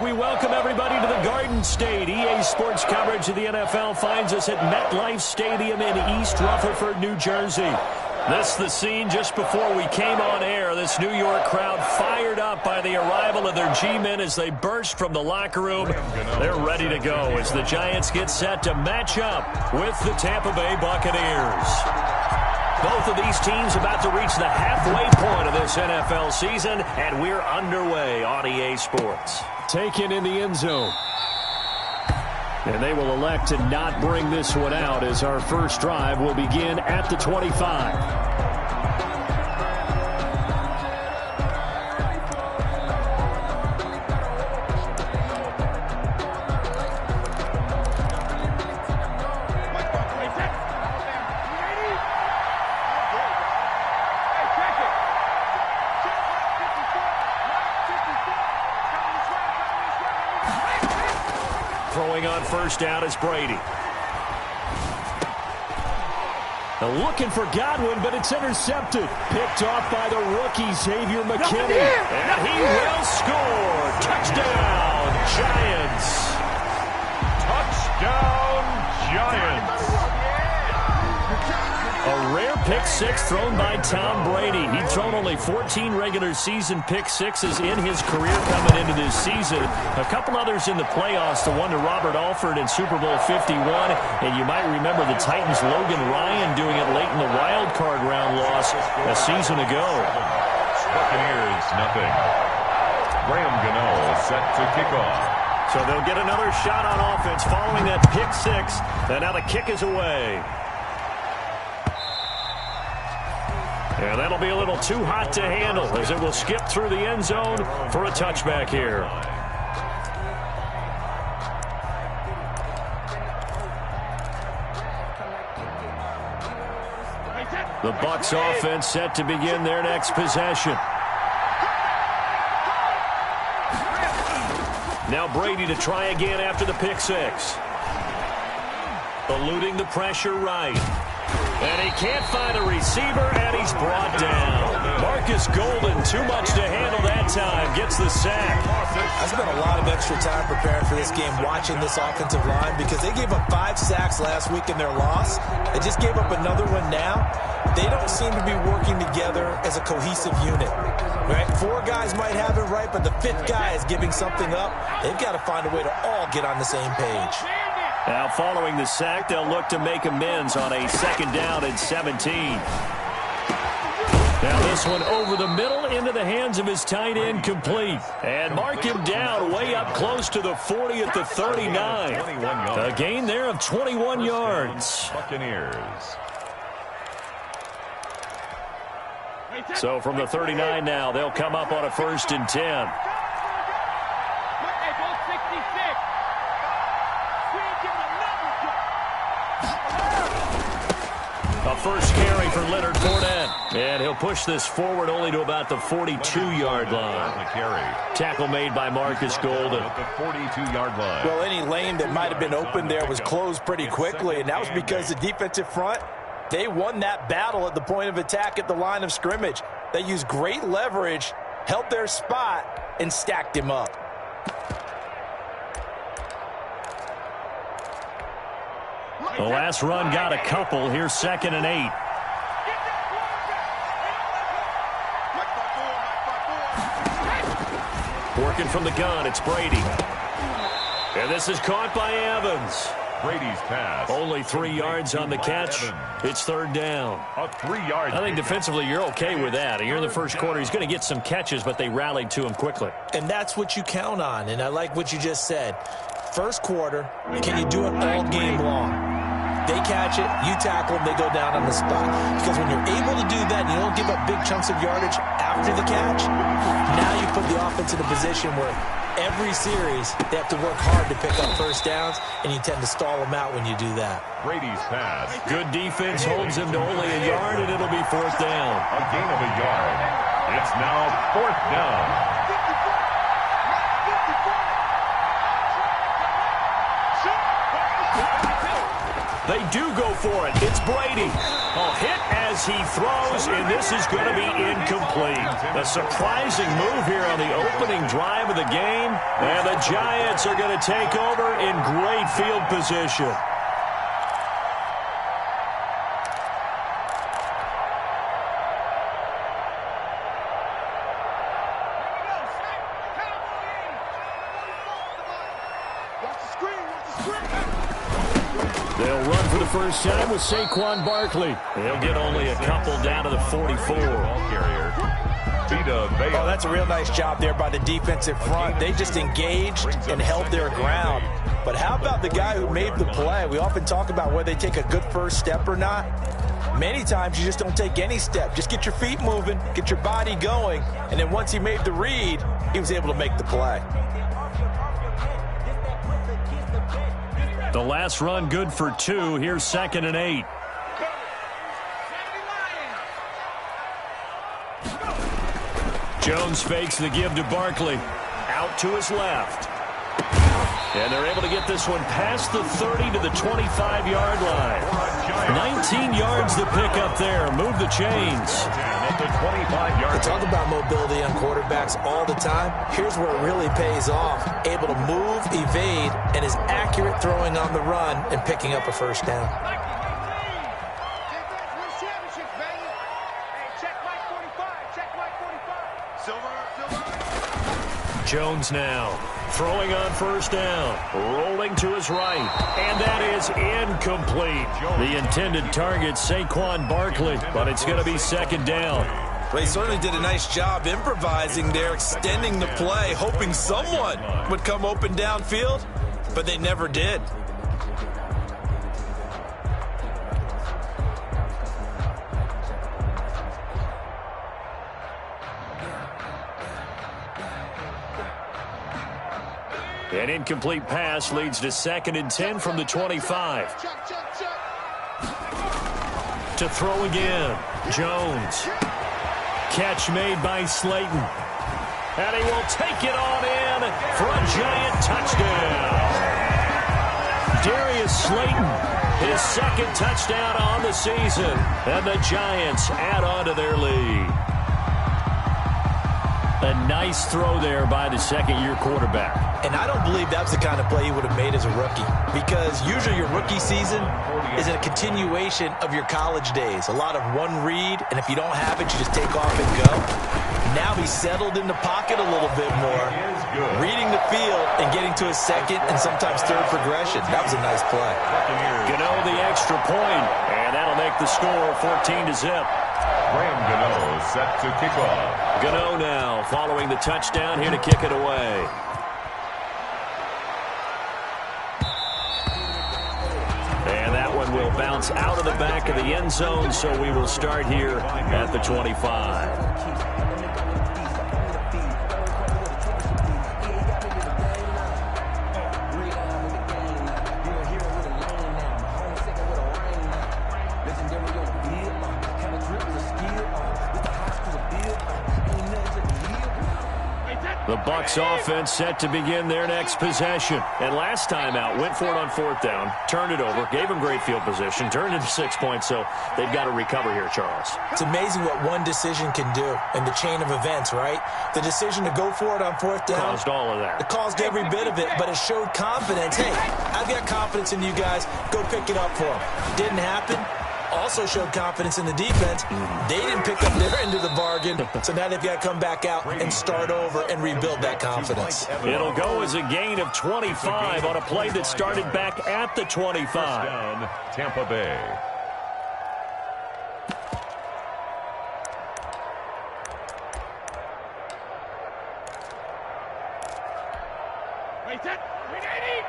We welcome everybody to the Garden State. EA Sports coverage of the NFL finds us at MetLife Stadium in East Rutherford, New Jersey. This is the scene just before we came on air. This New York crowd fired up by the arrival of their G-men as they burst from the locker room. They're ready to go as the Giants get set to match up with the Tampa Bay Buccaneers. Both of these teams about to reach the halfway point of this NFL season, and we're underway on EA Sports. Taken in the end zone. And they will elect to not bring this one out as our first drive will begin at the 25. Throwing on first down is Brady. Now looking for Godwin, but it's intercepted. Picked off by the rookie, Xavier McKinney. And he will score. Touchdown, Giants. Touchdown, Giants. A rare pick six thrown by Tom Brady. He'd thrown only 14 regular season pick sixes in his career coming into this season. A couple others in the playoffs, the one to Robert Alford in Super Bowl 51. And you might remember the Titans' Logan Ryan doing it late in the wild card round loss a season ago. Buccaneers, nothing. Graham Gano set to kick off. So they'll get another shot on offense following that pick six. And now the kick is away. And that'll be a little too hot to handle as it will skip through the end zone for a touchback here. The Bucs offense set to begin their next possession. Now Brady to try again after the pick six. Eluding the pressure right. And he can't find a receiver, and he's brought down. Marcus Golden, too much to handle that time, gets the sack. I spent a lot of extra time preparing for this game watching this offensive line because they gave up 5 sacks last week in their loss. They just gave up another one now. They don't seem to be working together as a cohesive unit. Right? 4 guys might have it right, but the 5th guy is giving something up. They've got to find a way to all get on the same page. Now following the sack, they'll look to make amends on a second down and 17. Now this one over the middle into the hands of his tight end, complete. And mark him down way up close to the 40 at the 39. A gain there of 21 yards. Buccaneers. So from the 39 now, they'll come up on a 1st and 10. A first carry for Leonard Fournette. And he'll push this forward only to about the 42-yard line. Tackle made by Marcus Golden. At the 42-yard line. Well, any lane that might have been open there was closed pretty quickly, and that was because the defensive front, they won that battle at the point of attack at the line of scrimmage. They used great leverage, held their spot, and stacked him up. The last run got a couple. Here's 2nd and 8. Working from the gun, it's Brady. And this is caught by Evans. Brady's pass. Only 3 yards on the catch. It's 3rd down. A 3-yard. I think defensively you're okay with that. Here in the first quarter, he's going to get some catches, but they rallied to him quickly. And that's what you count on, and I like what you just said. First quarter, can you do it all game long? They catch it, you tackle them, they go down on the spot. Because when you're able to do that and you don't give up big chunks of yardage after the catch, now you put the offense in a position where every series they have to work hard to pick up first downs, and you tend to stall them out when you do that. Brady's pass. Good defense holds him to only a yard, and it'll be 4th down. A gain of a yard. It's now 4th down. They do go for it. It's Brady. A hit as as he throws, and this is going to be incomplete. A surprising move here on the opening drive of the game, and the Giants are going to take over in great field position. They'll run for the first time with Saquon Barkley. They'll get only a couple down to the 44. Oh, that's a real nice job there by the defensive front. They just engaged and held their ground. But how about the guy who made the play? We often talk about whether they take a good first step or not. Many times you just don't take any step. Just get your feet moving, get your body going, and then once he made the read, he was able to make the play. The last run good for 2. Here's 2nd and 8. Jones fakes the give to Barkley. Out to his left. And they're able to get this one past the 30 to the 25-yard line. 19 yards the pick up there. Move the chains. We talk about mobility on quarterbacks all the time. Here's where it really pays off. Able to move, evade, and is accurate throwing on the run and picking up a first down. Jones now throwing on first down, rolling to his right, and that is incomplete. The intended target, Saquon Barkley, but it's going to be 2nd down. Well, he certainly did a nice job improvising there, extending the play, hoping someone would come open downfield, but they never did. An incomplete pass leads to 2nd and 10 from the 25. To throw again, Jones. Catch made by Slayton. And he will take it on in for a Giant touchdown. Darius Slayton, his 2nd touchdown on the season. And the Giants add on to their lead. A nice throw there by the 2nd-year quarterback. And I don't believe that was the kind of play he would have made as a rookie, because usually your rookie season is a continuation of your college days. A lot of one read, and if you don't have it, you just take off and go. Now he's settled in the pocket a little bit more, reading the field and getting to his 2nd and sometimes 3rd progression. That was a nice play. Gano the extra point, and that'll make the score 14-0. Graham Gano set to kick off. Gano now following the touchdown, here to kick it away. And that one will bounce out of the back of the end zone, so we will start here at the 25. The Bucs offense set to begin their next possession. And last time out, went for it on 4th down, turned it over, gave them great field position, turned it to 6 points, so they've got to recover here, Charles. It's amazing what one decision can do in the chain of events, right? The decision to go for it on 4th down. Caused all of that. It caused every bit of it, but it showed confidence. Hey, I've got confidence in you guys. Go pick it up for them. Didn't happen. Also showed confidence in the defense. They didn't pick up their end of the bargain, so now they've got to come back out and start over and rebuild that confidence. It'll go as a gain of 25 on a play that started back at the 25. Down, Tampa Bay. Wait, that. We need it.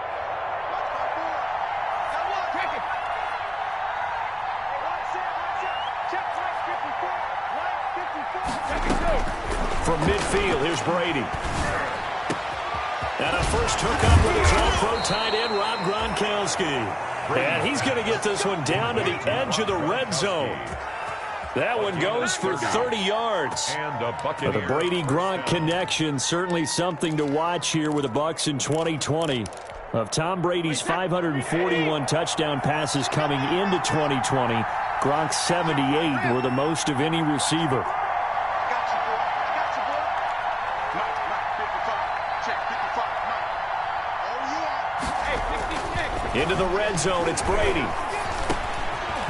From midfield, here's Brady. And a first hookup with his all-pro tight end, Rob Gronkowski. And he's going to get this one down to the edge of the red zone. That one goes for 30 yards. And the Brady-Gronk connection, certainly something to watch here with the Bucs in 2020. Of Tom Brady's 541 touchdown passes coming into 2020, Gronk's 78 were the most of any receiver. Into the red zone, it's Brady.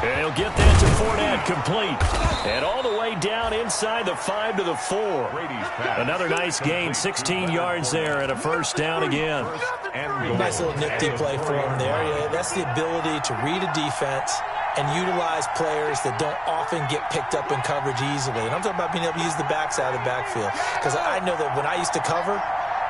And he'll get that to Fournette, complete. And all the way down inside the 5 to the 4. Another nice gain, 16 yards there and a first down again. Nice little nifty play for him there. Yeah, that's the ability to read a defense and utilize players that don't often get picked up in coverage easily. And I'm talking about being able to use the backside of the backfield. Because I know that when I used to cover,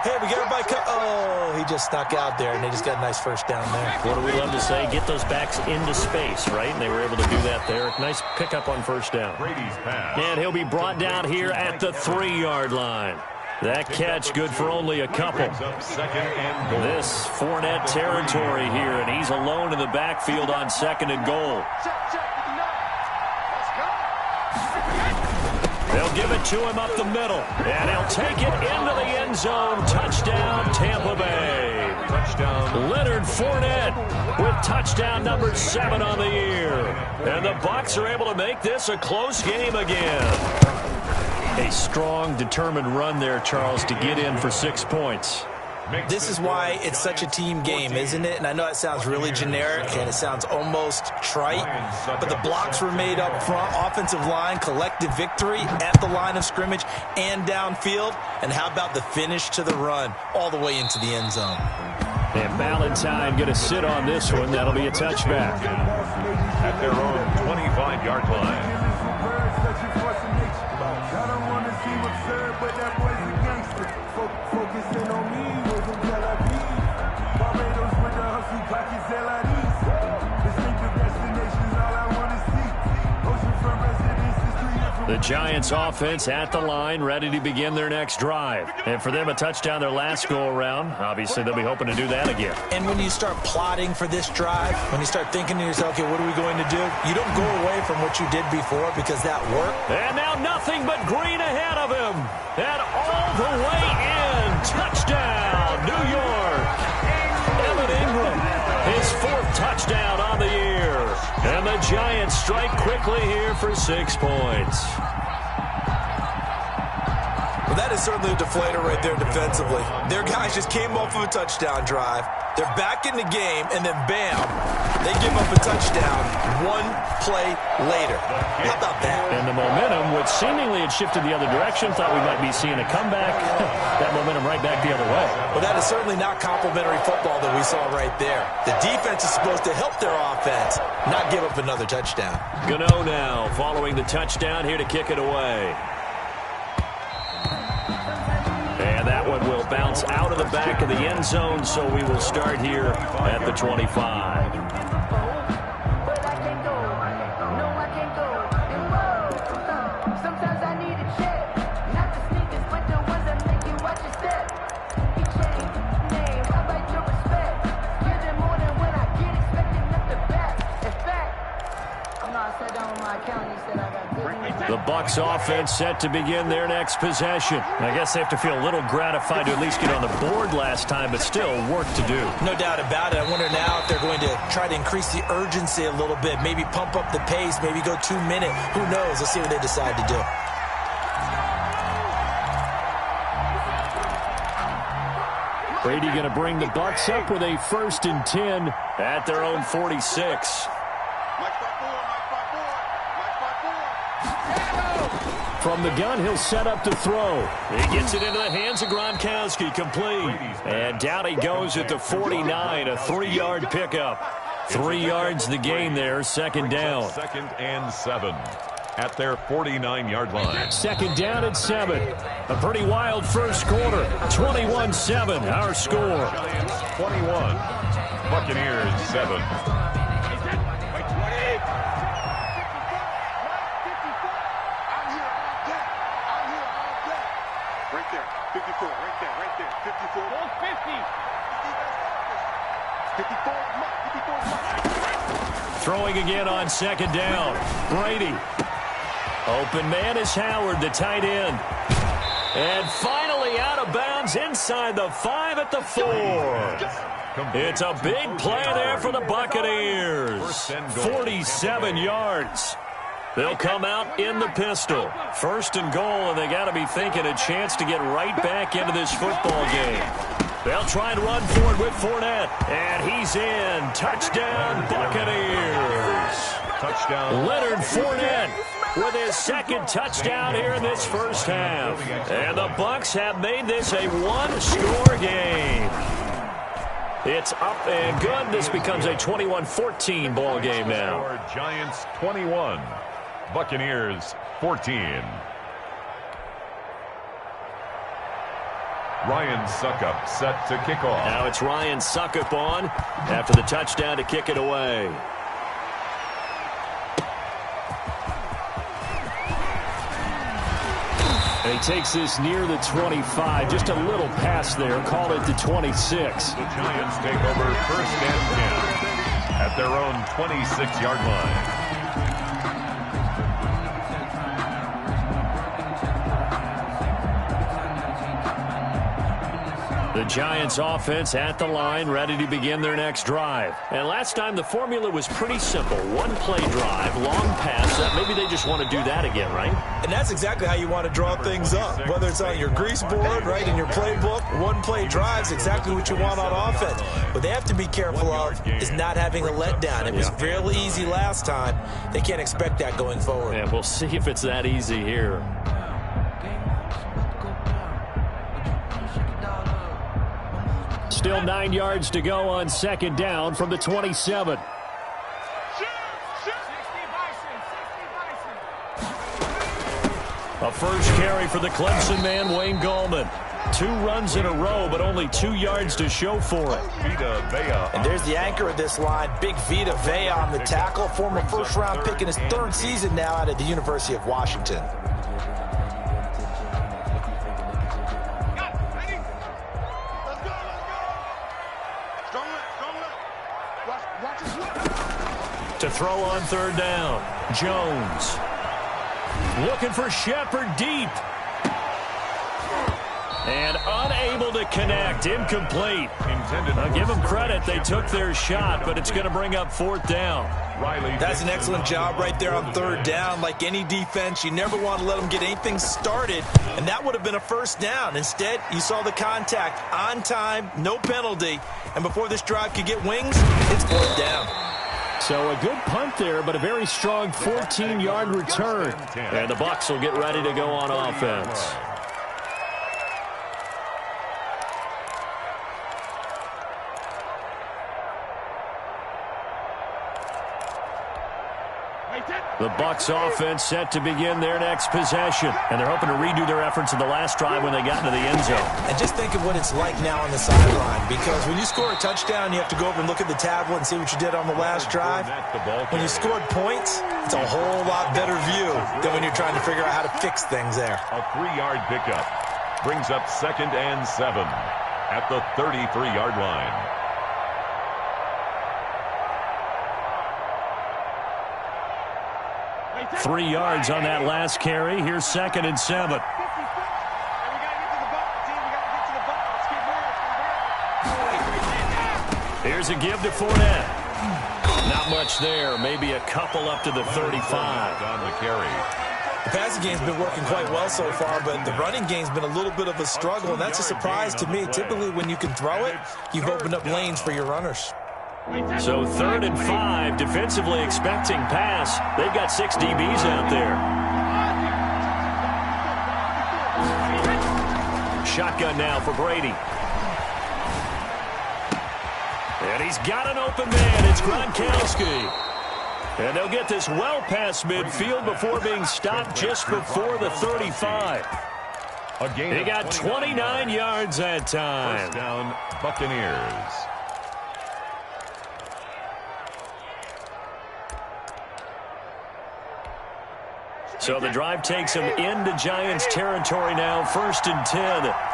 hey, we got everybody oh, he just snuck out there, and they just got a nice first down there. What do we love to say? Get those backs into space, right? And they were able to do that there. Nice pickup on first down. And he'll be brought down here at the 3-yard line. That catch good for only a couple. This Fournette territory here, and he's alone in the backfield on 2nd and goal. They'll give it to him up the middle, and he'll take it into the end zone. Touchdown, Tampa Bay. Touchdown, Leonard Fournette with touchdown number 7 on the year. And the Bucs are able to make this a close game again. A strong, determined run there, Charles, to get in for 6 points. This is why it's such a team game, isn't it? And I know it sounds really generic and it sounds almost trite, but the blocks were made up front, offensive line, collective victory at the line of scrimmage and downfield. And how about the finish to the run all the way into the end zone? And Valentine going to sit on this one. That'll be a touchback. At their own 25-yard line. The Giants offense at the line, ready to begin their next drive. And for them, a touchdown their last go-around. Obviously, they'll be hoping to do that again. And when you start plotting for this drive, when you start thinking to yourself, okay, what are we going to do? You don't go away from what you did before because that worked. And now nothing but green ahead of him. And all the way in. Touchdown, New York. Evan Ingram, his 4th touchdown on the year. And the Giants strike quickly here for 6 points. Well, that is certainly a deflator right there defensively. Their guys just came off of a touchdown drive. They're back in the game, and then bam, they give up a touchdown 1 play later. How about that? And the momentum, which seemingly had shifted the other direction, thought we might be seeing a comeback. That momentum right back the other way. Well, that is certainly not complimentary football that we saw right there. The defense is supposed to help their offense, not give up another touchdown. Gano now following the touchdown here to kick it away. And that one will bounce out of the back of the end zone, so we will start here at the 25. The Bucs offense set to begin their next possession. I guess they have to feel a little gratified to at least get on the board last time, but still work to do. No doubt about it. I wonder now if they're going to try to increase the urgency a little bit, maybe pump up the pace, maybe go 2-minute. Who knows? Let's see what they decide to do. Brady going to bring the Bucs up with a 1st and 10 at their own 46. From the gun, he'll set up to throw. He gets it into the hands of Gronkowski, complete. And down he goes at the 49, a 3-yard pickup. 3 yards the gain there, 2nd down. 2nd and 7 at their 49-yard line. 2nd down at 7. A pretty wild first quarter. 21-7, our score. 21, Buccaneers 7. Throwing again on 2nd down. Brady. Open man is Howard, the tight end. And finally nearly out of bounds inside the 5 at the 4. It's a big play there for the Buccaneers. 47 yards. They'll come out in the pistol. 1st and goal, and they got to be thinking a chance to get right back into this football game. They'll try and run for it with Fournette. And he's in. Touchdown, Buccaneers. Touchdown. Leonard Fournette with his 2nd touchdown here in this first half. And the Bucs have made this a one-score game. It's up and good. This becomes a 21-14 ball game now. Giants 21, Buccaneers 14. Ryan Suckup set to kick off. Now it's Ryan Suckup on after the touchdown to kick it away. And he takes this near the 25. Just a little pass there. Call it the 26. The Giants take over 1st and 10 at their own 26-yard line. The Giants offense at the line, ready to begin their next drive. And last time the formula was pretty simple. One play drive, long pass. Maybe they just want to do that again, right? And that's exactly how you want to draw things up. Whether it's on your grease board, right, in your playbook, one play drives exactly what you want on offense. What they have to be careful of is not having a letdown. It was fairly easy last time. They can't expect that going forward. And we'll see if it's that easy here. Still 9 yards to go on 2nd down from the 27. A first carry for the Clemson man, Wayne Gallman. 2 runs in a row, but only 2 yards to show for it. Vita Vea. And there's the anchor of this line, big Vita Vea on the tackle, former 1st-round pick in his 3rd season now out of the University of Washington. To throw on 3rd down, Jones. Looking for Shepard deep. And unable to connect, incomplete. I'll give them credit, they took their shot, but it's going to bring up 4th down. That's an excellent job right there on 3rd down. Like any defense, you never want to let them get anything started, and that would have been a 1st down. Instead, you saw the contact on time, no penalty, and before this drive could get wings, it's 4th down. So a good punt there, but a very strong 14-yard return. And the Bucs will get ready to go on offense. The Bucs offense set to begin their next possession. And they're hoping to redo their efforts in the last drive when they got into the end zone. And just think of what it's like now on the sideline. Because when you score a touchdown, you have to go over and look at the tablet and see what you did on the last drive. When you scored points, it's a whole lot better view than when you're trying to figure out how to fix things there. A 3-yard pickup brings up 2nd and 7 at the 33-yard line. Three yards on that last carry. Here's 2nd and 7. Here's a give to Fournette. Not much there. Maybe a couple up to the 35. On the carry. The passing game's been working quite well so far, but the running game's been a little bit of a struggle, and that's a surprise to me. Typically, when you can throw it, you've opened up lanes for your runners. So 3rd and 5, defensively expecting pass. They've got 6 DBs out there. Shotgun now for Brady. And he's got an open man. It's Gronkowski. And they'll get this well past midfield before being stopped just before the 35. They got 29 yards that time. 1st down, Buccaneers. So the drive takes him into Giants territory now. 1st and 10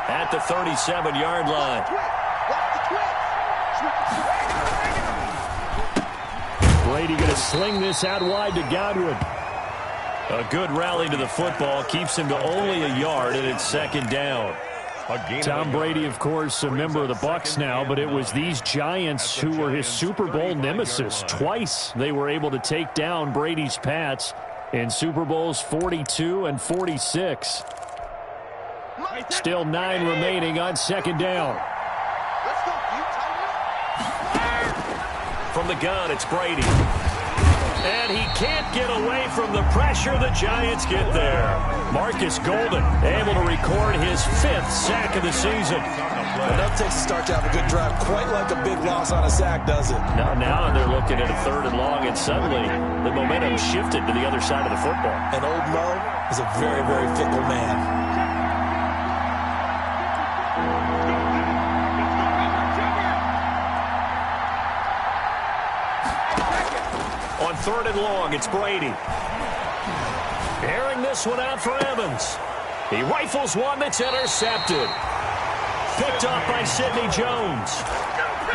at the 37-yard line. Brady going to sling this out wide to Godwin. A good rally to the football keeps him to only a yard, and it's 2nd down. Tom Brady, of course, a member of the Bucs now, but it was these Giants who were his Super Bowl nemesis. Twice they were able to take down Brady's Pats in Super Bowls 42 and 46. Still 9 remaining on second down. From the gun, it's Brady. And he can't get away from the pressure. The Giants get there. Marcus Golden able to record his 5th sack of the season. Enough takes to start to have a good drive. Quite like a big loss on a sack, does it? Now they're looking at a 3rd and long, and suddenly the momentum shifted to the other side of the football. And old Mo is a very, very fickle man. On 3rd and long, it's Brady. Airing this one out for Evans. He rifles one that's intercepted. Picked off by Sidney Jones.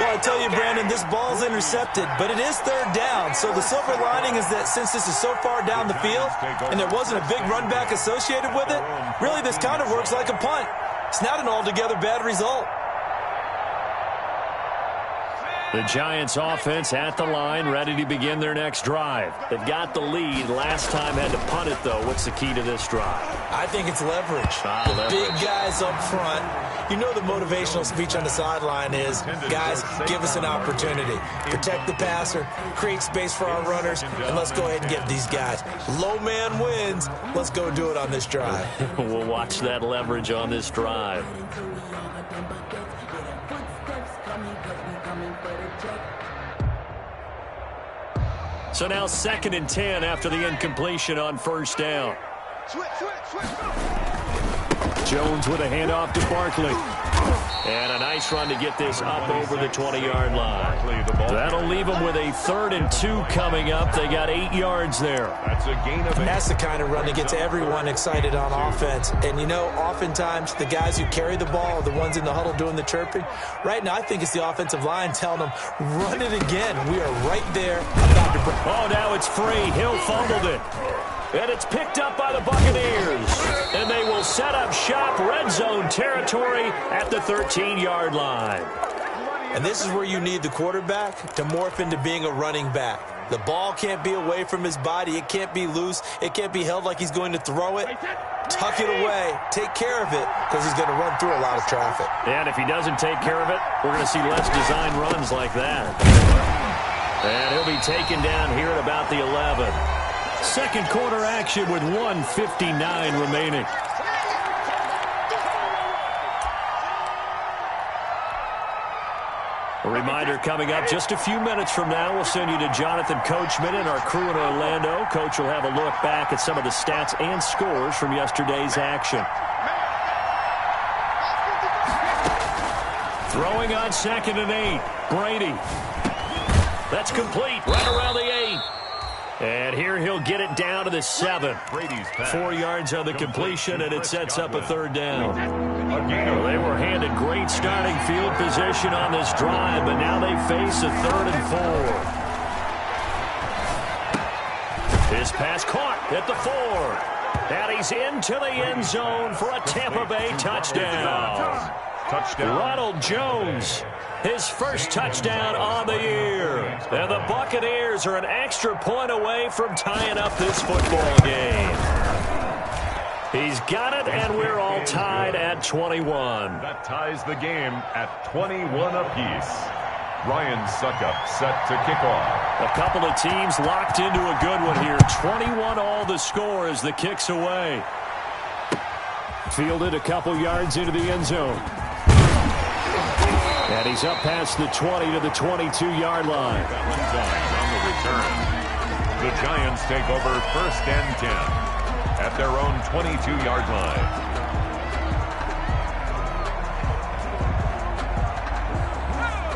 Well, I tell you, Brandon, this ball's intercepted, but it is 3rd down. So the silver lining is that since this is so far down the field and there wasn't a big run back associated with it, really this kind of works like a punt. It's not an altogether bad result. The Giants offense at the line, ready to begin their next drive. They've got the lead. Last time had to punt it, though. What's the key to this drive? I think it's leverage. Leverage. Big guys up front. You know the motivational speech on the sideline is, guys, give us an opportunity. Protect the passer, create space for our runners, and let's go ahead and get these guys. Low man wins. Let's go do it on this drive. We'll watch that leverage on this drive. So now 2nd and 10 after the incompletion on 1st down. Jones with a handoff to Barkley. And a nice run to get this up over the 20-yard line. That'll leave them with a 3rd and 2 coming up. They got 8 yards there. That's a gain of 8. That's the kind of run that gets everyone excited on offense. And, you know, oftentimes the guys who carry the ball are the ones in the huddle doing the chirping. Right now, I think it's the offensive line telling them, run it again. We are right there about to break. Oh, now it's free. Hill fumbled it. And it's picked up by the Buccaneers. And they will set up shop, red zone territory at the 13-yard line. And this is where you need the quarterback to morph into being a running back. The ball can't be away from his body. It can't be loose. It can't be held like he's going to throw it. Tuck it away. Take care of it because he's going to run through a lot of traffic. And if he doesn't take care of it, we're going to see less design runs like that. And he'll be taken down here at about the 11. 2nd quarter action with 1:59 remaining. A reminder coming up just a few minutes from now, we'll send you to Jonathan Coachman and our crew in Orlando. Coach will have a look back at some of the stats and scores from yesterday's action. Throwing on 2nd and 8. Brady. That's complete right around the 8. And here he'll get it down to the 7. 4 yards on the completion, and it sets up a 3rd down. Well, they were handed great starting field position on this drive, but now they face a 3rd and 4. His pass caught at the 4. And he's into the end zone for a Tampa Bay touchdown. Ronald Jones, his first touchdown on the year. And the Buccaneers are an extra point away from tying up this football game. He's got it, and we're all tied at 21. That ties the game at 21 apiece. Ryan Suckup set to kick off. A couple of teams locked into a good one here. 21 all the score as the kick's away. Fielded a couple yards into the end zone. And he's up past the 20 to the 22-yard line. On the return. The Giants take over 1st and 10 at their own 22-yard line.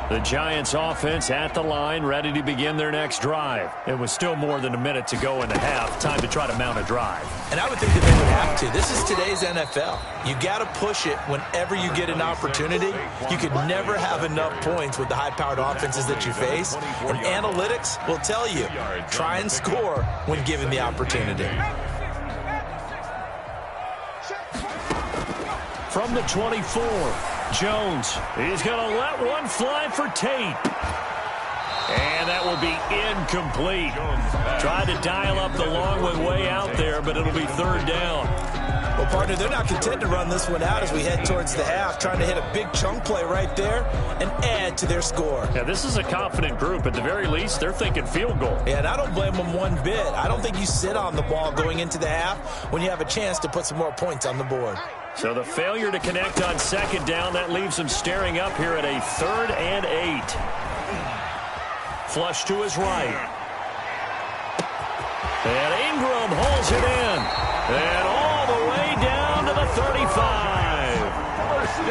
The Giants offense at the line, ready to begin their next drive. It was still more than a minute to go in the half. Time to try to mount a drive. And I would think that they would have to. This is today's NFL. You got to push it whenever you get an opportunity. You could never have enough points with the high-powered offenses that you face. And analytics will tell you, try and score when given the opportunity. From the 24, Jones. He's going to let one fly for Tate. And that will be incomplete. Tried to dial up the long way out there, but it'll be third down. Well, partner, they're not content to run this one out as we head towards the half, trying to hit a big chunk play right there and add to their score. Yeah, this is a confident group. At the very least, they're thinking field goal. Yeah, and I don't blame them one bit. I don't think you sit on the ball going into the half when you have a chance to put some more points on the board. So the failure to connect on second down, that leaves them staring up here at a 3rd and 8. Flush to his right. And Ingram holds it in. And all the way down to the 35.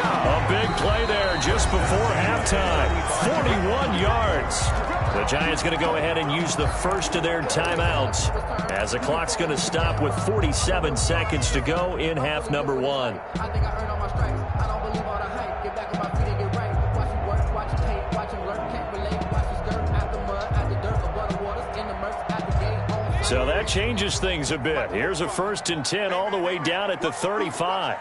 A big play there just before halftime. 41 yards. The Giants going to go ahead and use the first of their timeouts as the clock's going to stop with 47 seconds to go in half number 1. So that changes things a bit. Here's a 1st and 10 all the way down at the 35.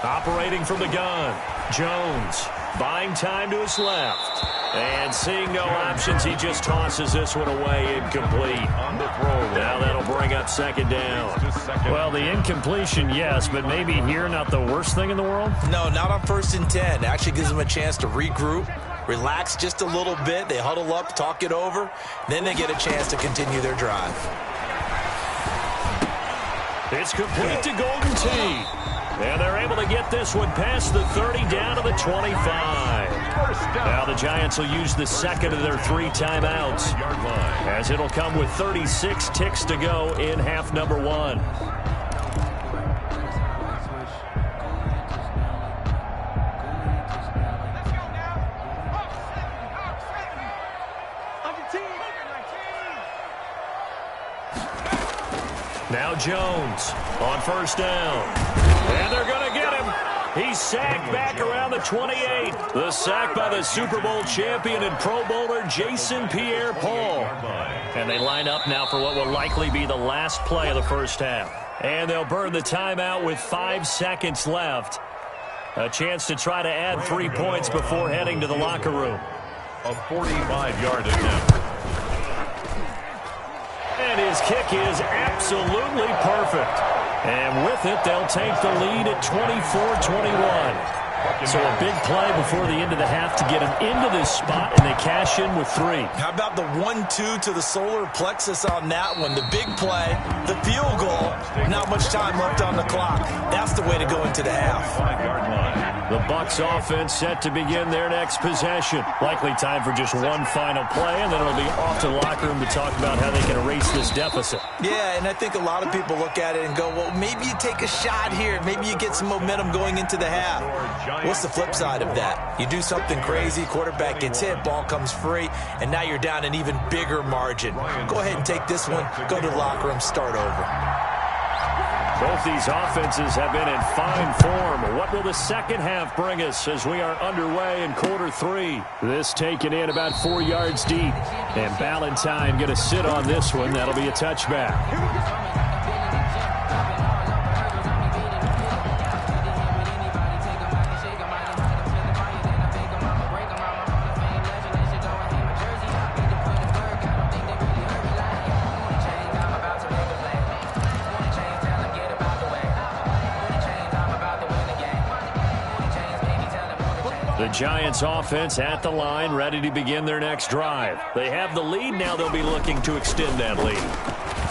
Operating from the gun, Jones buying time to his left. And seeing no options, he just tosses this one away, incomplete. Now that'll bring up 2nd down. Well, the incompletion, yes, but maybe here not the worst thing in the world? No, not on 1st and 10. Actually gives them a chance to regroup, relax just a little bit. They huddle up, talk it over. Then they get a chance to continue their drive. It's complete to Golden Tate. And they're able to get this one past the 30 down to the 25. Now the Giants will use the second of their 3 timeouts as it'll come with 36 ticks to go in half number 1. Now Jones on 1st down. And they're going to get him. He's sacked back around the 28. The sack by the Super Bowl champion and Pro Bowler Jason Pierre-Paul. And they line up now for what will likely be the last play of the first half. And they'll burn the timeout with 5 seconds left. A chance to try to add 3 points before heading to the locker room. A 45-yard attempt. And his kick is absolutely perfect. And with it, they'll take the lead at 24-21. So a big play before the end of the half to get them into this spot, and they cash in with 3. How about the 1-2 to the solar plexus on that one? The big play, the field goal, not much time left on the clock. That's the way to go into the half. 5-yard line. The Bucs offense set to begin their next possession. Likely time for just one final play, and then it'll be off to the locker room to talk about how they can erase this deficit. Yeah, and I think a lot of people look at it and go, well, maybe you take a shot here. Maybe you get some momentum going into the half. What's the flip side of that? You do something crazy, quarterback gets hit, ball comes free, and now you're down an even bigger margin. Go ahead and take this one, go to the locker room, start over. Both these offenses have been in fine form. What will the second half bring us as we are underway in quarter 3? This taken in about 4 yards deep. And Ballantyne going to sit on this one. That'll be a touchback. The Giants offense at the line, ready to begin their next drive. They have the lead. Now they'll be looking to extend that lead.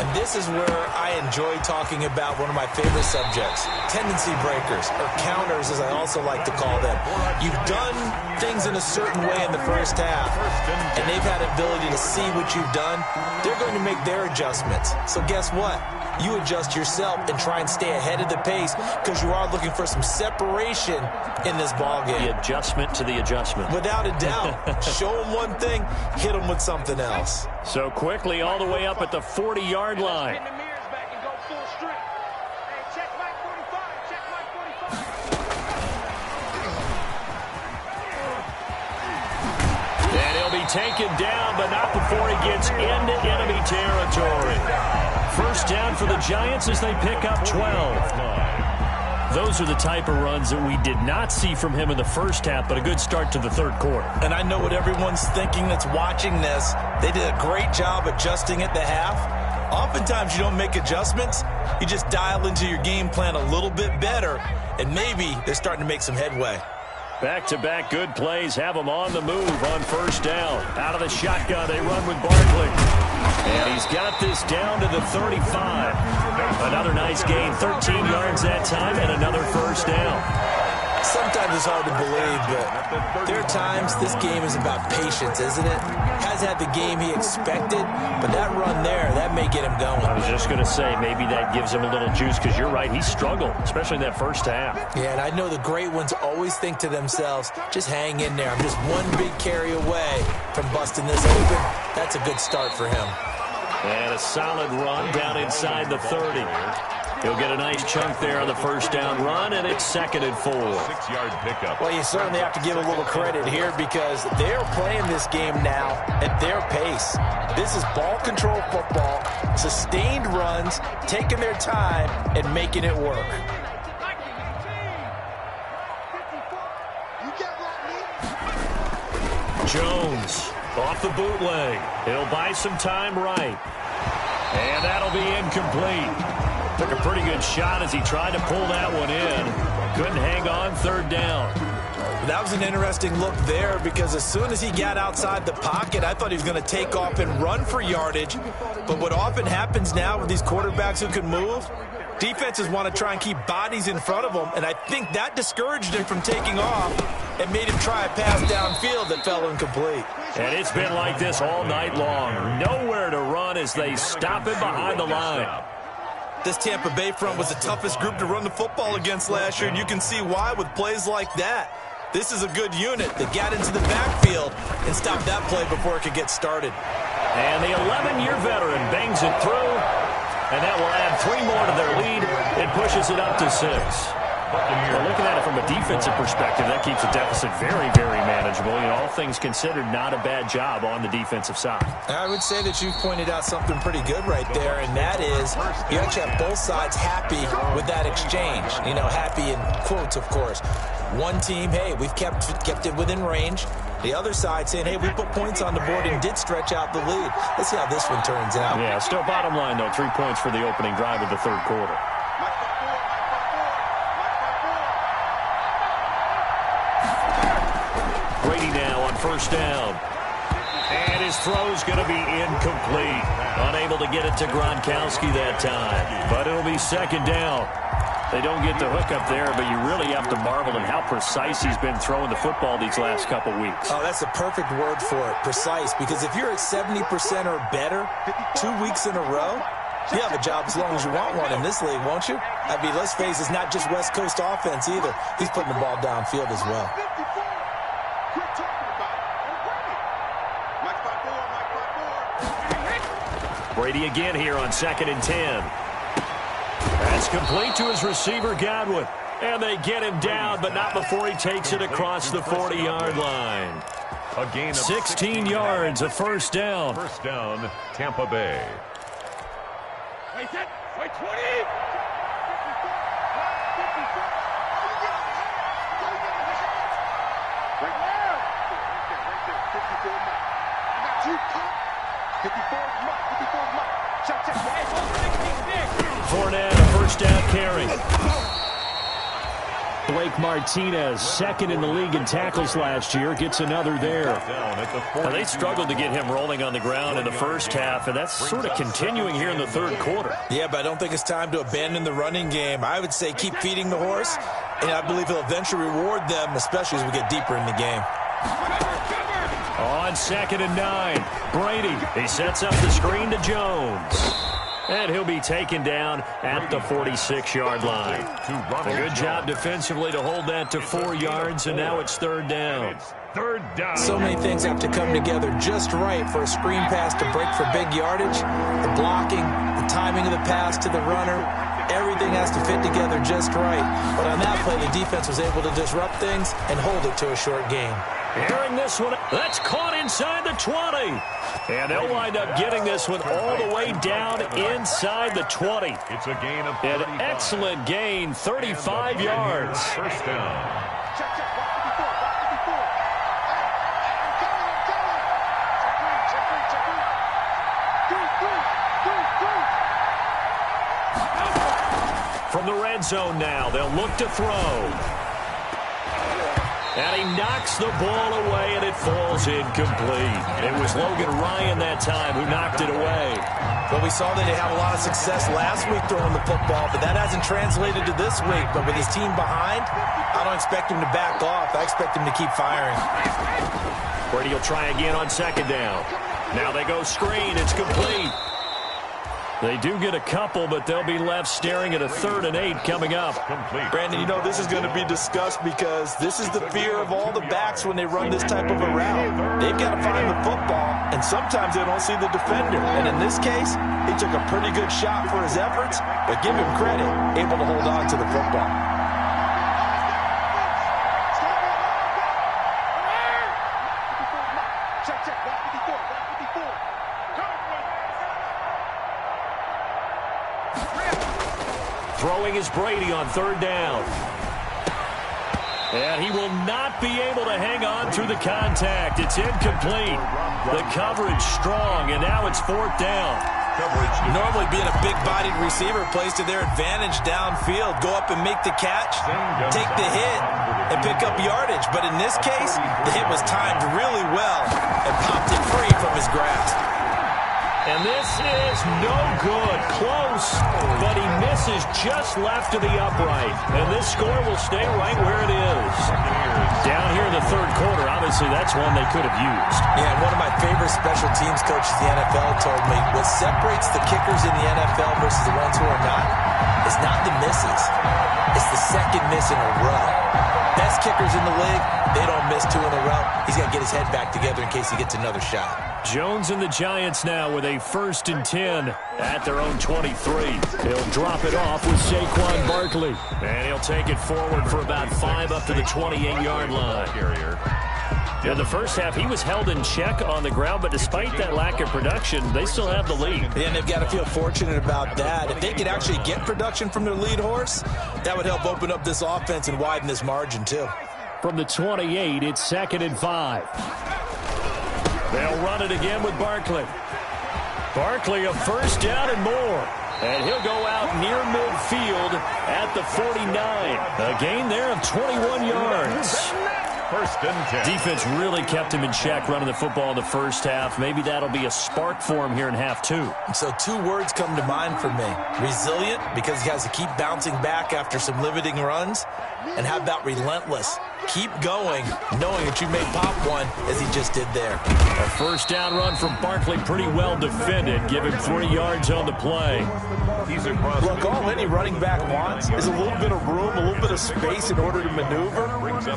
And this is where I enjoy talking about one of my favorite subjects, tendency breakers, or counters as I also like to call them. You've done things in a certain way in the first half, and they've had an ability to see what you've done. They're going to make their adjustments. So guess what? You adjust yourself and try and stay ahead of the pace because you are looking for some separation in this ball game. The adjustment to the adjustment. Without a doubt. Show them one thing, hit them with something else. So quickly all the way up at the 40-yard line. Bend the mirrors back and go full strength. Hey, check Mike 45. Check Mike 45. And he'll be taken down, but not before he gets into enemy territory. First down for the Giants as they pick up 12. Those are the type of runs that we did not see from him in the first half, but a good start to the third quarter. And I know what everyone's thinking that's watching this. They did a great job adjusting at the half. Oftentimes you don't make adjustments. You just dial into your game plan a little bit better, and maybe they're starting to make some headway. Back-to-back good plays have them on the move on first down. Out of the shotgun, they run with Barkley. And he's got this down to the 35. Another nice gain, 13 yards that time, and another first down. Sometimes it's hard to believe, but there are times this game is about patience, isn't it? Has had the game he expected, but that run there, that may get him going. I was just going to say, maybe that gives him a little juice, because you're right, he struggled, especially in that first half. Yeah, and I know the great ones always think to themselves, just hang in there. I'm just one big carry away from busting this open. That's a good start for him. And a solid run down inside the 30. He'll get a nice chunk there on the first down run, and it's 2nd and 4. 6-yard pickup. Well, you certainly have to give a little credit here because they're playing this game now at their pace. This is ball control football, sustained runs, taking their time, and making it work. Jones off the bootleg. He'll buy some time right. And that'll be incomplete. Took a pretty good shot as he tried to pull that one in. Couldn't hang on, 3rd down. That was an interesting look there because as soon as he got outside the pocket, I thought he was going to take off and run for yardage. But what often happens now with these quarterbacks who can move, defenses want to try and keep bodies in front of them, and I think that discouraged him from taking off and made him try a pass downfield that fell incomplete. And it's been like this all night long. Nowhere to run as they stop him behind the line. This Tampa Bay front was the toughest group to run the football against last year, and you can see why with plays like that. This is a good unit that got into the backfield and stopped that play before it could get started. And the 11-year veteran bangs it through, and that will add 3 more to their lead. It pushes it up to 6. Well, looking at it from a defensive perspective, that keeps the deficit very, very manageable. You know, all things considered, not a bad job on the defensive side. I would say that you've pointed out something pretty good right there, and that is you actually have both sides happy with that exchange. You know, happy in quotes, of course. One team, hey, we've kept it within range. The other side saying, hey, we put points on the board and did stretch out the lead. Let's see how this one turns out. Yeah, still bottom line, though, 3 points for the opening drive of the third quarter. Brady now on first down. And his throw's going to be incomplete. Unable to get it to Gronkowski that time. But it'll be 2nd down. They don't get the hook up there, but you really have to marvel at how precise he's been throwing the football these last couple weeks. Oh, that's a perfect word for it, precise, because if you're at 70% or better 2 weeks in a row, you have a job as long as you want one in this league, won't you? I mean, let's face it, it's not just West Coast offense either. He's putting the ball downfield as well. Brady again here on 2nd and 10. That's complete to his receiver, Godwin. And they get him down, but not before he takes it across the 40-yard line. A gain of 16 yards, a first down. First down, Tampa Bay. Wait, 20! Right now! Right there, 54 Mike. I got you, Pop. 54 Mike, 54 Mike. Shot, check. Fournette, a first down carry. Blake Martinez, 2nd in the league in tackles last year, gets another there. Now, they struggled to get him rolling on the ground in the first half, and that's sort of continuing here in the third quarter. Yeah, but I don't think it's time to abandon the running game. I would say keep feeding the horse, and I believe he'll eventually reward them, especially as we get deeper in the game. On 2nd and 9, Brady. He sets up the screen to Jones. And he'll be taken down at the 46-yard line. A good job defensively to hold that to 4 yards, and now it's 3rd down. Third down. So many things have to come together just right for a screen pass to break for big yardage. The blocking, the timing of the pass to the runner, everything has to fit together just right. But on that play, the defense was able to disrupt things and hold it to a short gain. Airing this one. That's caught inside the 20. And they'll wind up getting this one all the way down inside the 20. It's a gain of 35. An excellent gain, 35 yards. First down. Check, check. Watch the before. Watch the before. Hey, I'm coming. Check in. From the red zone now, they'll look to throw. And he knocks the ball away, and it falls incomplete. It was Logan Ryan that time who knocked it away. Well, we saw that they had a lot of success last week throwing the football, but that hasn't translated to this week. But with his team behind, I don't expect him to back off. I expect him to keep firing. Brady will try again on second down. Now they go screen. It's complete. They do get a couple, but they'll be left staring at a 3rd and 8 coming up. Brandon, you know this is going to be discussed because this is the fear of all the backs when they run this type of a route. They've got to find the football, and sometimes they don't see the defender. And in this case, he took a pretty good shot for his efforts, but give him credit, able to hold on to the football. Throwing is Brady on 3rd down. And he will not be able to hang on through the contact. It's incomplete. The coverage strong, and now it's 4th down. Normally being a big-bodied receiver plays to their advantage downfield. Go up and make the catch, take the hit, and pick up yardage. But in this case, the hit was timed really well and popped it free from his grasp. And this is no good. Close, but he misses just left of the upright. And this score will stay right where it is. Down here in the 3rd quarter, obviously that's one they could have used. Yeah, and one of my favorite special teams coaches in the NFL told me what separates the kickers in the NFL versus the ones who are not is not the misses. It's the second miss in a row. Best kickers in the league, they don't miss 2 in a row. He's got to get his head back together in case he gets another shot. Jones and the Giants now with a 1st and 10 at their own 23. He'll drop it off with Saquon Barkley. And he'll take it forward for about 5 up to the 28-yard line. In the first half, he was held in check on the ground, but despite that lack of production, they still have the lead. And they've got to feel fortunate about that. If they could actually get production from their lead horse, that would help open up this offense and widen this margin too. From the 28, it's 2nd and 5. They'll run it again with Barkley. Barkley a 1st down and more. And he'll go out near midfield at the 49. A gain there of 21 yards. 1st and 10. Defense really kept him in check running the football in the first half. Maybe that'll be a spark for him here in half 2. So 2 words come to mind for me. Resilient, because he has to keep bouncing back after some limiting runs. And how about relentless? Keep going, knowing that you may pop one, as he just did there. A 1st down run from Barkley, pretty well defended. Give him 3 yards on the play. Look, all any running back wants is a little bit of room, a little bit of space in order to maneuver.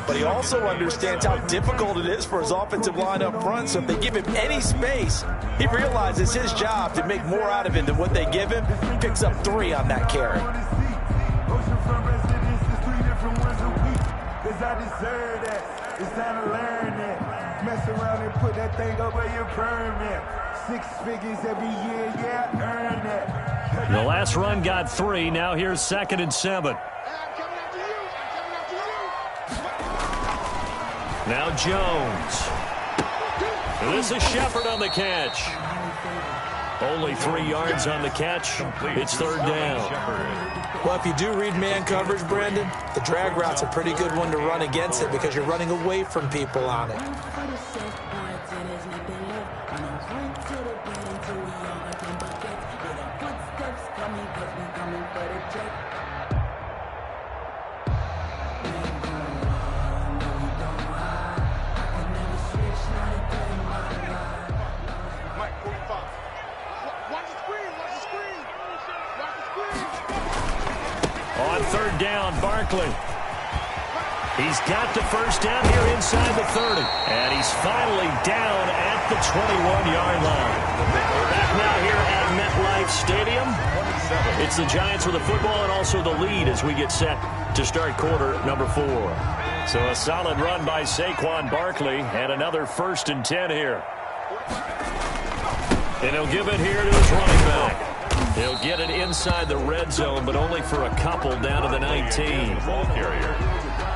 But he also understands how difficult it is for his offensive line up front. So if they give him any space, he realizes his job to make more out of it than what they give him. Picks up 3 on that carry. I deserve that. It's time to learn that. Mess around and put that thing over your permit. 6 figures every year, yeah, earn that. The last run got 3. Now here's 2nd and 7. Now Jones. This is Shepard on the catch. Only 3 yards on the catch. It's 3rd down. Well, if you do read man coverage, Brandon, the drag route's a pretty good one to run against it because you're running away from people on it. On 3rd down, Barkley. He's got the 1st down here inside the 30. And he's finally down at the 21-yard line. We're back now here at MetLife Stadium. It's the Giants with the football and also the lead as we get set to start quarter number 4. So a solid run by Saquon Barkley and another 1st and 10 here. And he'll give it here to his running back. He'll get it inside the red zone, but only for a couple down to the 19. Ball carrier.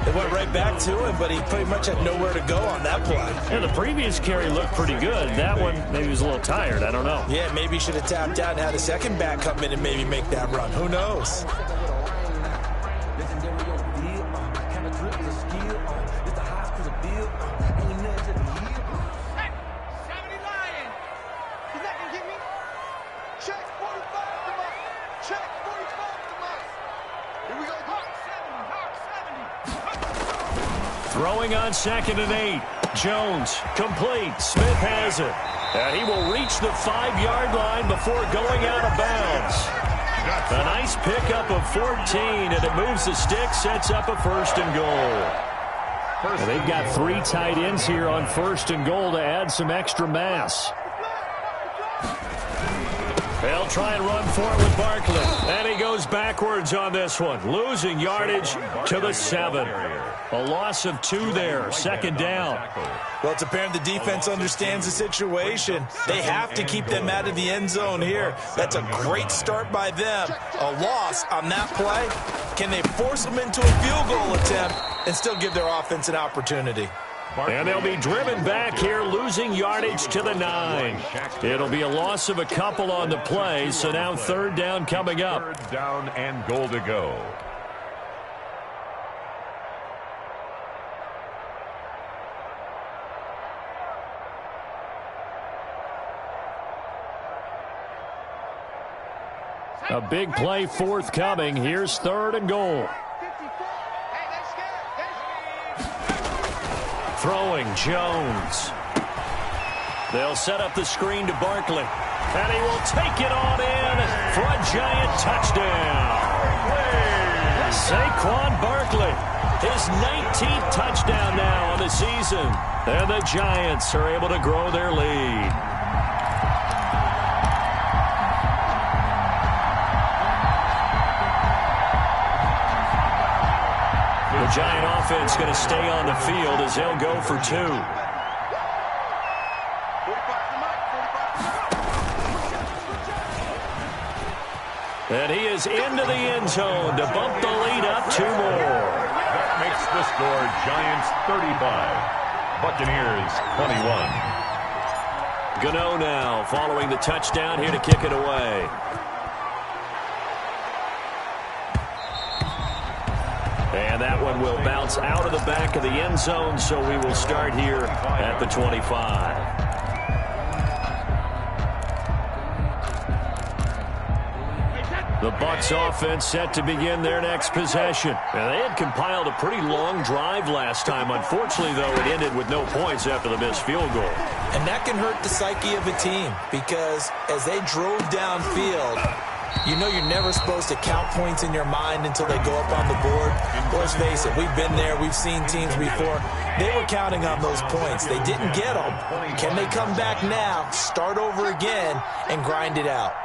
They went right back to him, but he pretty much had nowhere to go on that play. Yeah, the previous carry looked pretty good. That one, maybe he was a little tired. I don't know. Yeah, maybe he should have tapped out and had a second back come in and maybe make that run. Who knows? Throwing on 2nd and 8. Jones, complete. Smith has it. And he will reach the 5-yard line before going out of bounds. A nice pickup of 14, and it moves the stick, sets up a 1st and goal. And they've got 3 tight ends here on 1st and goal to add some extra mass. They'll try and run for it with Barkley. And he goes backwards on this one, losing yardage to the 7. A loss of 2 there, 2nd down. Well, it's apparent the defense understands the situation. They have to keep them out of the end zone here. That's a great start by them. A loss on that play. Can they force them into a field goal attempt and still give their offense an opportunity? And they'll be driven back here, losing yardage to the 9. It'll be a loss of a couple on the play, so now 3rd down coming up. 3rd down and goal to go. A big play forthcoming. Here's 3rd and goal. Throwing, Jones. They'll set up the screen to Barkley. And he will take it on in for a Giant touchdown. Saquon Barkley, his 19th touchdown now on the season. And the Giants are able to grow their lead. The Giant offense going to stay on the field as they'll go for 2. And he is into the end zone to bump the lead up 2 more. That makes the score Giants 35, Buccaneers 21. Gano now following the touchdown here to kick it away. And that one will bounce out of the back of the end zone, so we will start here at the 25. The Bucs offense set to begin their next possession. Now, they had compiled a pretty long drive last time. Unfortunately, though, it ended with no points after the missed field goal. And that can hurt the psyche of a team because as they drove downfield, you know you're never supposed to count points in your mind until they go up on the board. Let's face it, we've been there. We've seen teams before. They were counting on those points. They didn't get them. Can they come back now, start over again, and grind it out?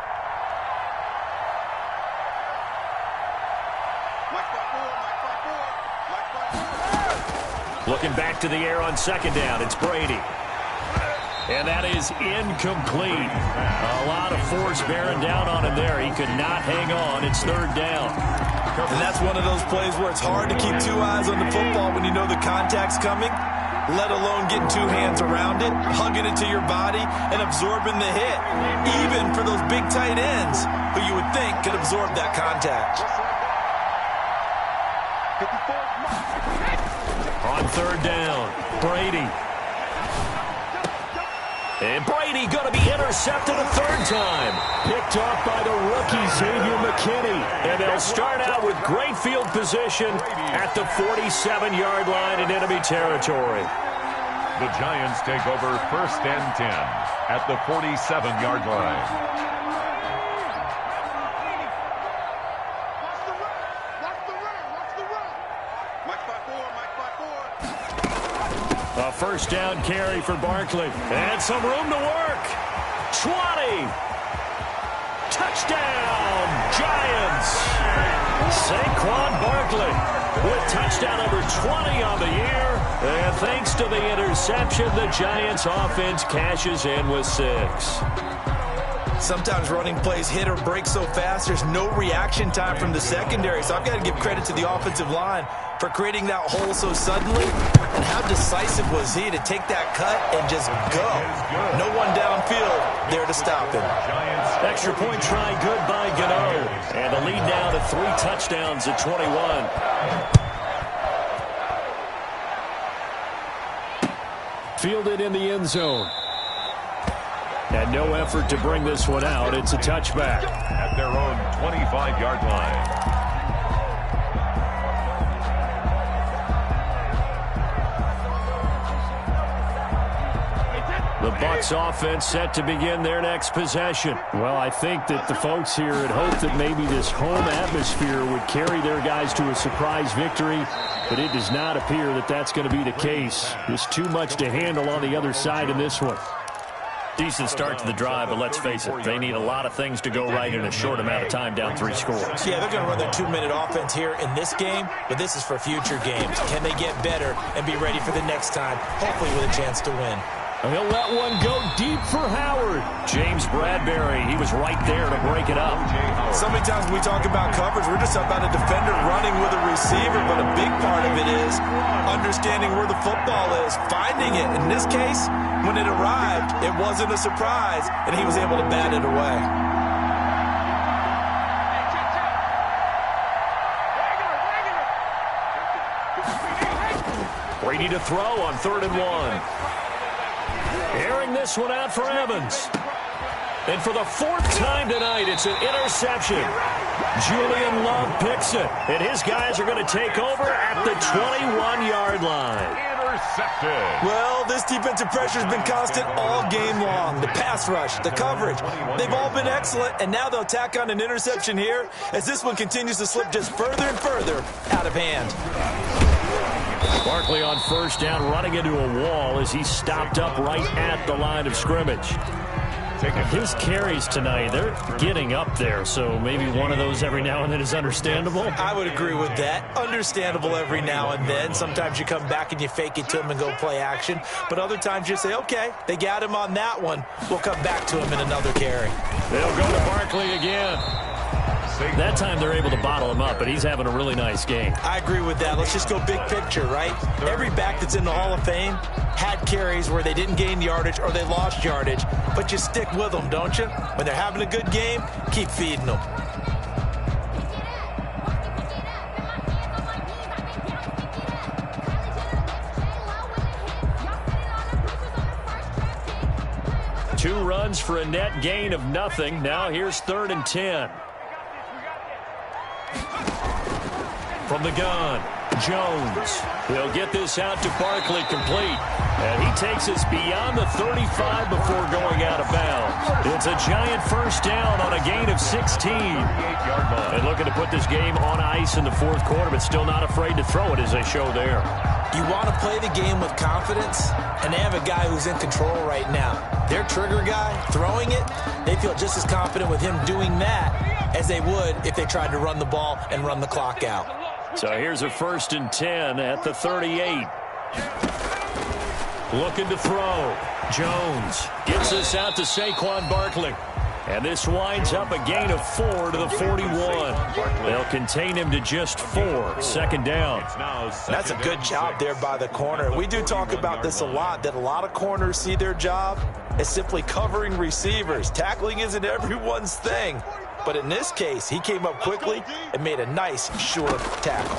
Looking back to the air on 2nd down. It's Brady. And that is incomplete. A lot of force bearing down on him there. He could not hang on. It's 3rd down. And that's one of those plays where it's hard to keep 2 eyes on the football when you know the contact's coming, let alone getting 2 hands around it, hugging it to your body, and absorbing the hit, even for those big tight ends who you would think could absorb that contact. On 3rd down, Brady. And Brady going to be intercepted a 3rd time. Picked off by the rookie, Xavier McKinney. And they'll start out with great field position at the 47-yard line in enemy territory. The Giants take over 1st and 10 at the 47-yard line. A 1st down carry for Barkley. And some room to work. 20. Touchdown. Touchdown, Giants! Saquon Barkley with touchdown number 20 on the year. And thanks to the interception, the Giants offense cashes in with 6. Sometimes running plays hit or break so fast, there's no reaction time from the secondary. So I've got to give credit to the offensive line for creating that hole so suddenly. And how decisive was he to take that cut and just go? No one downfield there to stop him. Extra point try good by Gano. And a lead now to 3 touchdowns at 21. Fielded in the end zone. And no effort to bring this one out. It's a touchback. At their own 25-yard line. The Bucs offense set to begin their next possession. Well, I think that the folks here had hoped that maybe this home atmosphere would carry their guys to a surprise victory, but it does not appear that that's going to be the case. There's too much to handle on the other side in this one. Decent start to the drive, but let's face it, they need a lot of things to go right in a short amount of time, down 3 scores. Yeah, they're going to run their 2-minute offense here in this game, but this is for future games. Can they get better and be ready for the next time, hopefully with a chance to win? He'll let one go deep for Howard. James Bradbury, he was right there to break it up. So many times when we talk about coverage, we're just about a defender running with a receiver, but a big part of it is understanding where the football is, finding it. In this case, when it arrived, it wasn't a surprise, and he was able to bat it away. Brady to throw on 3rd and 1. Airing this one out for Evans. And for the 4th time tonight, it's an interception. Julian Love picks it. And his guys are going to take over at the 21-yard line. Intercepted. Well, this defensive pressure has been constant all game long. The pass rush, the coverage, they've all been excellent. And now they'll tack on an interception here as this one continues to slip just further and further out of hand. Barkley on 1st down, running into a wall as he stopped up right at the line of scrimmage. His carries tonight, they're getting up there, so maybe one of those every now and then is understandable. I would agree with that. Understandable every now and then. Sometimes you come back and you fake it to him and go play action. But other times you say, okay, they got him on that one. We'll come back to him in another carry. They'll go to Barkley again. That time they're able to bottle him up, but he's having a really nice game. I agree with that. Let's just go big picture, right? Every back that's in the Hall of Fame had carries where they didn't gain yardage or they lost yardage, but you stick with them, don't you? When they're having a good game, keep feeding them. Two runs for a net gain of nothing. Now here's 3rd and 10. From the gun, Jones. He'll get this out to Barkley complete. And he takes us beyond the 35 before going out of bounds. It's a giant 1st down on a gain of 16. And looking to put this game on ice in the 4th quarter, but still not afraid to throw it as they show there. You want to play the game with confidence, and they have a guy who's in control right now. Their trigger guy, throwing it, they feel just as confident with him doing that as they would if they tried to run the ball and run the clock out. So here's a 1st and 10 at the 38. Looking to throw. Jones gets this out to Saquon Barkley. And this winds up a gain of 4 to the 41. They'll contain him to just 4. 2nd down. That's a good job there by the corner. We do talk about this a lot, that a lot of corners see their job as simply covering receivers. Tackling isn't everyone's thing. But in this case, he came up quickly and made a nice, short tackle.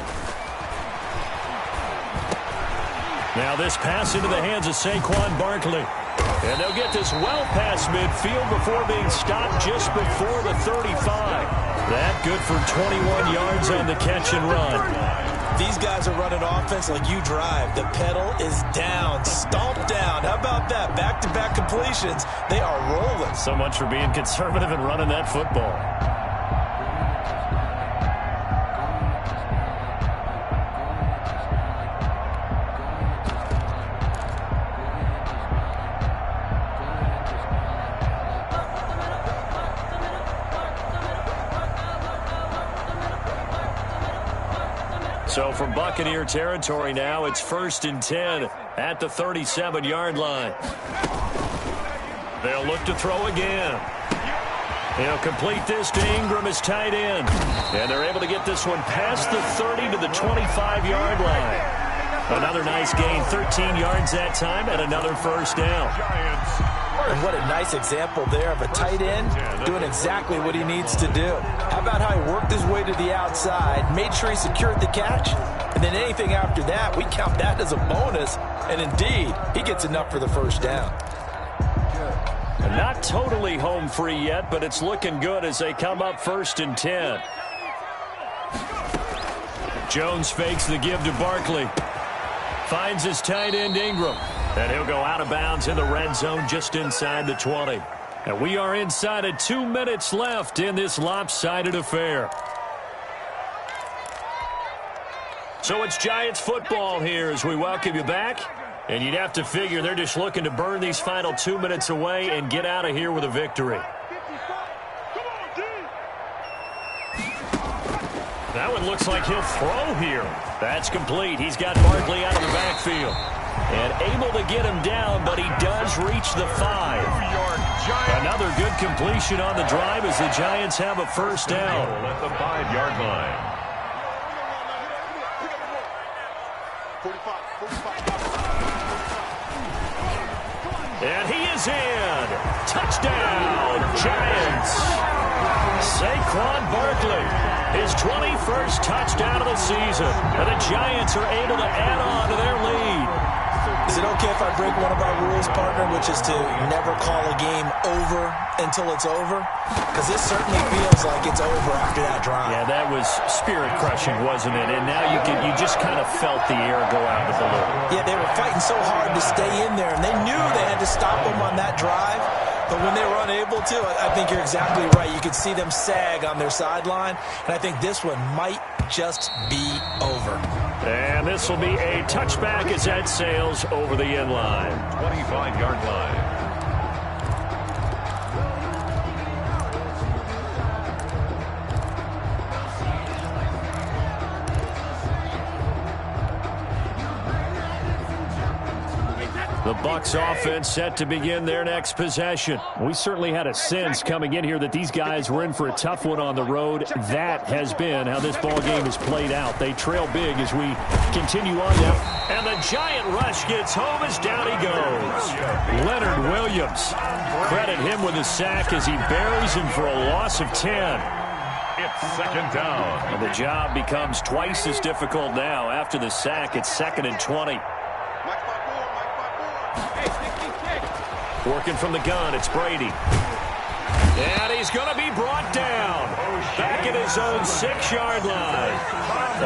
Now this pass into the hands of Saquon Barkley. And they'll get this well past midfield before being stopped just before the 35. That good for 21 yards on the catch and run. These guys are running offense like you drive. The pedal is down, stomped down. How about that? Back-to-back completions. They are rolling. So much for being conservative and running that football. So from Buccaneer territory now, it's 1st and 10 at the 37-yard line. They'll look to throw again. He'll complete this to Ingram as tight end. And they're able to get this one past the 30 to the 25-yard line. Another nice gain, 13 yards that time, and another first down. And what a nice example there of a tight end doing exactly what he needs to do. How about how he worked his way to the outside, made sure he secured the catch, and then anything after that, we count that as a bonus. And indeed, he gets enough for the first down. Not totally home free yet, but it's looking good as they come up 1st and 10. Jones fakes the give to Barkley. Finds his tight end Ingram. And he'll go out of bounds in the red zone just inside the 20. And we are inside of 2 minutes left in this lopsided affair. So it's Giants football here as we welcome you back. And you'd have to figure they're just looking to burn these final 2 minutes away and get out of here with a victory. That one looks like he'll throw here. That's complete. He's got Barkley out of the backfield. And able to get him down, but he does reach the 5. Another good completion on the drive as the Giants have a first down. At the 5-yard line. And he is in. Touchdown, Giants. Saquon Barkley, his 21st touchdown of the season. And the Giants are able to add on to their lead. Is it okay if I break one of our rules, partner, which is to never call a game over until it's over? Because this certainly feels like it's over after that drive. Yeah, that was spirit-crushing, wasn't it? And now you just kind of felt the air go out of the balloon. Yeah, they were fighting so hard to stay in there, and they knew they had to stop them on that drive. But when they were unable to, I think you're exactly right. You could see them sag on their sideline, and I think this one might just be over. And this will be a touchback as that sails over the end line. 25-yard line. The Bucs offense set to begin their next possession. We certainly had a sense coming in here that these guys were in for a tough one on the road. That has been how this ball game has played out. They trail big as we continue on now. And the giant rush gets home as down he goes. Leonard Williams. Credit him with a sack as he buries him for a loss of 10. It's second down. And the job becomes twice as difficult now. After the sack, it's 2nd and 20. Working from the gun, it's Brady. And he's going to be brought down. Back at his own 6-yard line.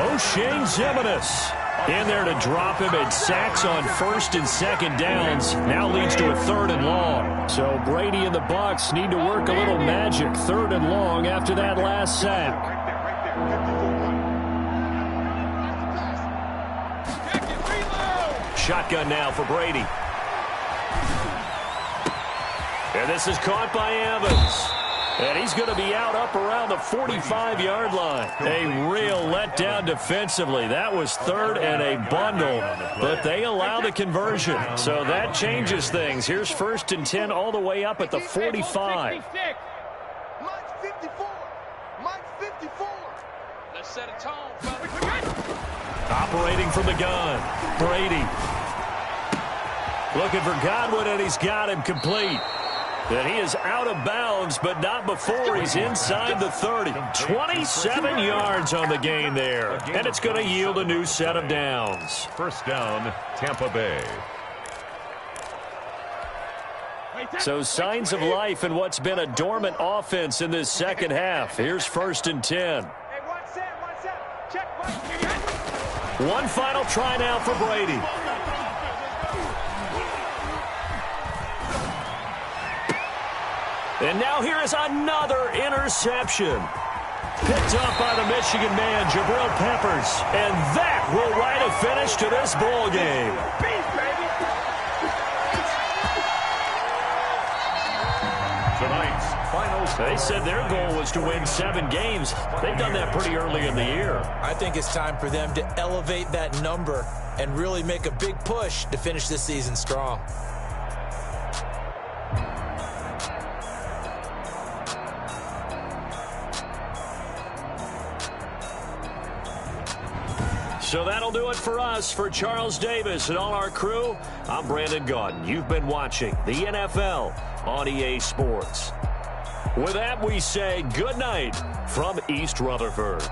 O'Shane Ximines in there to drop him, and sacks on 1st and 2nd downs. Now leads to a 3rd and long. So Brady and the Bucs need to work a little magic. 3rd and long after that last sack. Shotgun now for Brady. And this is caught by Evans. And he's going to be out up around the 45-yard line. A real letdown defensively. That was 3rd and a bundle. But they allow the conversion. So that changes things. Here's 1st and 10 all the way up at the 45. Let's set a tone. Operating from the gun. Brady. Looking for Godwin, and he's got him complete. And he is out of bounds, but not before he's inside the 30. 27 yards on the gain there. And it's going to yield a new set of downs. First down, Tampa Bay. So signs of life in what's been a dormant offense in this second half. Here's 1st and 10. One final try now for Brady. And now here is another interception. Picked up by the Michigan man, Jabril Peppers. And that will write a finish to this ball game. Tonight's final score. They said their goal was to win 7 games. They've done that pretty early in the year. I think it's time for them to elevate that number and really make a big push to finish this season strong. So that'll do it for us. For Charles Davis and all our crew, I'm Brandon Gaudin. You've been watching the NFL on EA Sports. With that, we say good night from East Rutherford.